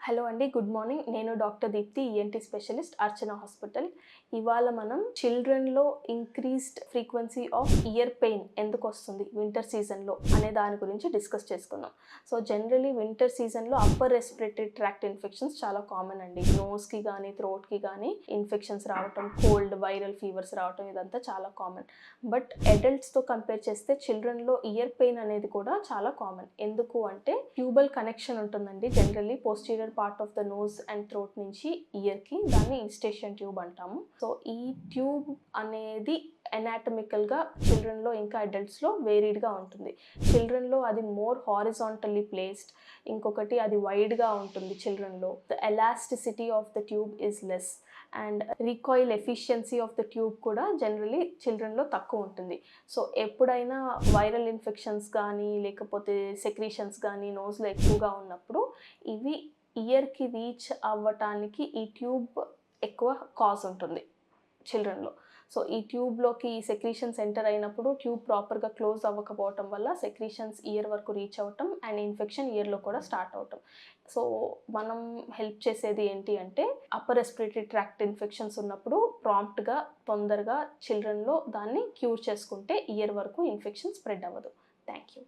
Hello అండి, good morning. నేను doctor Deepti, ENT specialist, Archana hospital. ఇవాళ మనం చిల్డ్రన్లో increased frequency of ear pain ఎందుకు వస్తుంది వింటర్ సీజన్లో అనే దాని గురించి డిస్కస్ చేసుకుందాం. సో జనరలీ వింటర్ సీజన్లో అప్పర్ రెస్పిరేటరీ ట్రాక్ట్ ఇన్ఫెక్షన్స్ చాలా కామన్ అండి. నోస్కి కానీ థ్రోట్కి కానీ ఇన్ఫెక్షన్స్ రావటం, కోల్డ్, వైరల్ ఫీవర్స్ రావటం, ఇదంతా చాలా కామన్. బట్ అడల్ట్స్తో కంపేర్ చేస్తే చిల్డ్రన్లో ఇయర్ పెయిన్ అనేది కూడా చాలా కామన్. ఎందుకు అంటే ట్యూబల్ కనెక్షన్ ఉంటుందండి. Generally posterior part of the nose and throat నుంచి ఇయర్కి, దాన్ని ఈస్టేషియన్ ట్యూబ్ అంటాము. సో ఈ ట్యూబ్ అనేది ఎనాటమికల్గా చిల్డ్రన్లో ఇంకా అడల్ట్స్లో వేరీడ్గా ఉంటుంది. చిల్డ్రన్లో అది మోర్ హారిజాంటల్లీ ప్లేస్డ్, ఇంకొకటి అది వైడ్గా ఉంటుంది. చిల్డ్రన్లో the elasticity of the tube is less and recoil efficiency of the tube కూడా జనరలీ చిల్డ్రన్లో తక్కువ ఉంటుంది. సో ఎప్పుడైనా వైరల్ ఇన్ఫెక్షన్స్ కానీ లేకపోతే సెక్రీషన్స్ కానీ నోస్లో ఎక్కువగా ఉన్నప్పుడు ఇవి ఇయర్కి రీచ్ అవ్వటానికి ఈ ట్యూబ్ ఎక్కువ కాజ్ ఉంటుంది చిల్డ్రన్లో. సో ఈ ట్యూబ్లోకి ఈ సెక్రీషన్స్ ఎంటర్ అయినప్పుడు ట్యూబ్ ప్రాపర్గా క్లోజ్ అవ్వకపోవటం వల్ల సెక్రీషన్స్ ఇయర్ వరకు రీచ్ అవ్వటం అండ్ ఇన్ఫెక్షన్ ఇయర్లో కూడా స్టార్ట్ అవటం. సో మనం హెల్ప్ చేసేది ఏంటి అంటే అప్పర్ రెస్పిరేటరీ ట్రాక్ట్ ఇన్ఫెక్షన్స్ ఉన్నప్పుడు ప్రాంప్ట్గా తొందరగా చిల్డ్రన్లో దాన్ని క్యూర్ చేసుకుంటే ఇయర్ వరకు ఇన్ఫెక్షన్ స్ప్రెడ్ అవ్వదు. Thank you.